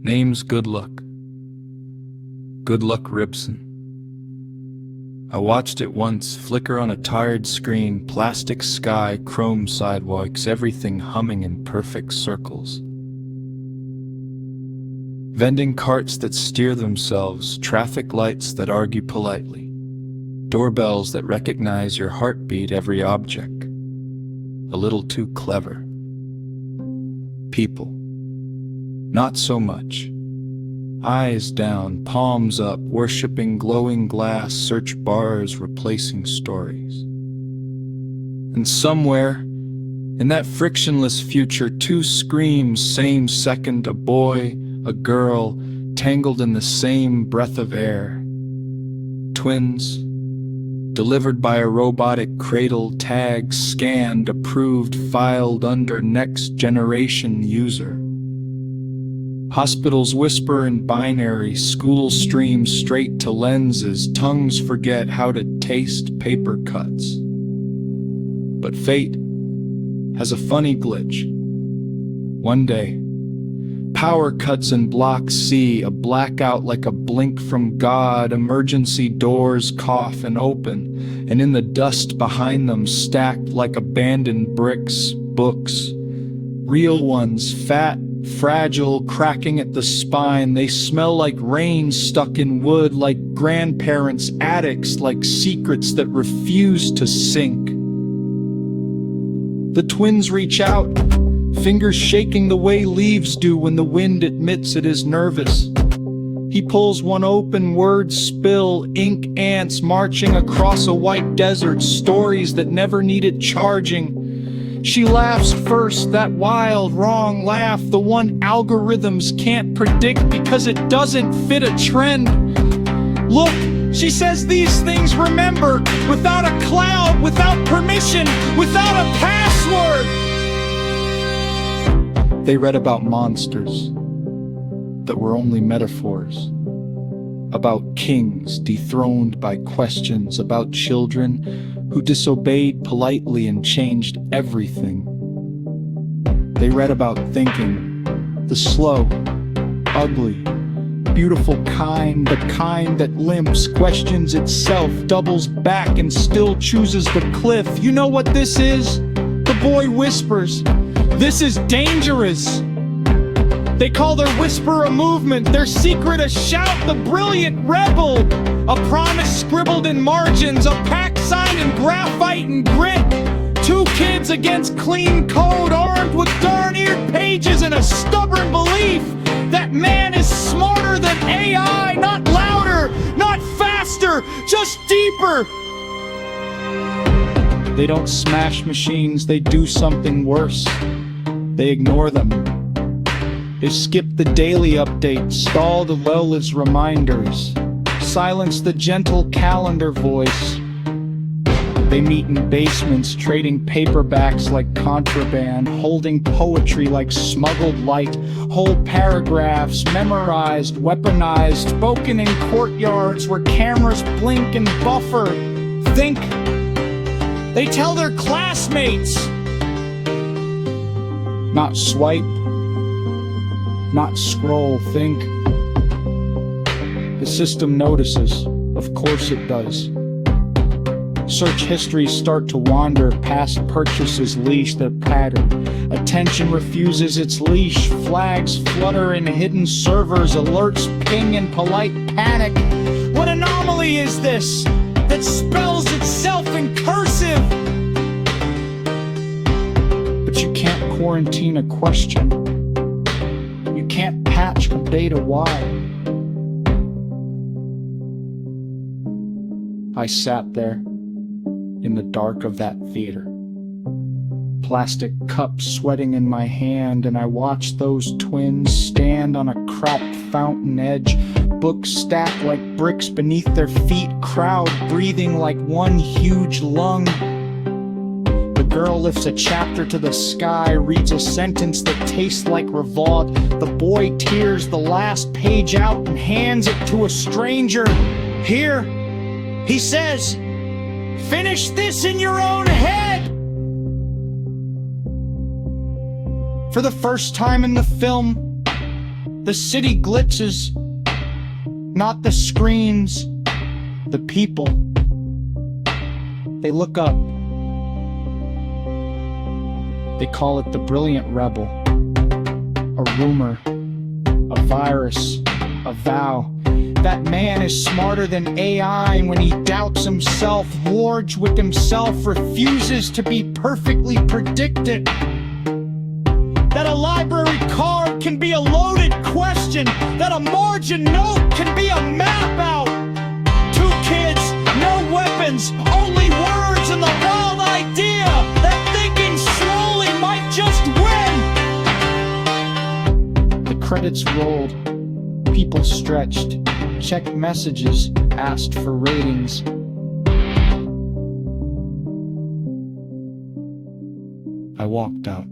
Name's Goodluck. Goodluck Ribson. I watched it once flicker on a tired screen, plastic sky, chrome sidewalks, everything humming in perfect circles. Vending carts that steer themselves, traffic lights that argue politely, doorbells that recognize your heartbeat, every object. A little too clever. People. Not so much. Eyes down, palms up, worshipping glowing glass, search bars, replacing stories. And somewhere, in that frictionless future, two screams, same second, a boy, a girl, tangled in the same breath of air. Twins, delivered by a robotic cradle, tagged, scanned, approved, filed under next generation user. Hospitals whisper in binary, schools stream straight to lenses, tongues forget how to taste paper cuts. But fate has a funny glitch. One day, power cuts in Block C, a blackout like a blink from God, emergency doors cough and open, and in the dust behind them, stacked like abandoned bricks, books. Real ones, fat, fragile, cracking at the spine. They smell like rain stuck in wood, like grandparents' attics, like secrets that refuse to sink. The twins reach out, fingers shaking the way leaves do when the wind admits it is nervous. He pulls one open, words spill, ink ants marching across a white desert, stories that never needed charging. She laughs first, that wild, wrong laugh, the one algorithms can't predict because it doesn't fit a trend. Look, she says these things, remember, without a cloud, without permission, without a password. They read about monsters that were only metaphors, about kings dethroned by questions, about children who disobeyed politely and changed everything. They read about thinking, the slow, ugly, beautiful kind, the kind that limps, questions itself, doubles back and still chooses the cliff. You know what this is? The boy whispers, this is dangerous. They call their whisper a movement, their secret a shout, the brilliant rebel. A promise scribbled in margins, a pact signed in graphite and grit. Two kids against clean code, armed with darn-eared pages and a stubborn belief that man is smarter than AI, not louder, not faster, just deeper. They don't smash machines, they do something worse. They ignore them. They skip the daily updates, stall the well-lived reminders, silence the gentle calendar voice. They meet in basements, trading paperbacks like contraband, holding poetry like smuggled light, whole paragraphs memorized, weaponized, spoken in courtyards where cameras blink and buffer. Think. They tell their classmates. Not swipe. Not scroll, think. The system notices, of course it does. Search histories start to wander, past purchases leash their pattern. Attention refuses its leash, flags flutter in hidden servers, alerts ping in polite panic. What anomaly is this that spells itself in cursive? But you can't quarantine a question. Can't patch a data wire. I sat there in the dark of that theater, plastic cup sweating in my hand, and I watched those twins stand on a cracked fountain edge, books stacked like bricks beneath their feet, crowd breathing like one huge lung. The girl lifts a chapter to the sky, reads a sentence that tastes like revolt. The boy tears the last page out and hands it to a stranger. Here, he says, finish this in your own head. For the first time in the film, The city glitzes, not the screens, the people. They look up. They call it the brilliant rebel, a rumor, a virus, a vow. That man is smarter than AI when he doubts himself, wargs with himself, refuses to be perfectly predicted. That a library card can be a loaded question, that a margin note can be a map out. 2 kids, no weapons, only words and the wild idea that thinking slowly might just win. The credits rolled, people stretched, checked messages, asked for ratings. I walked out.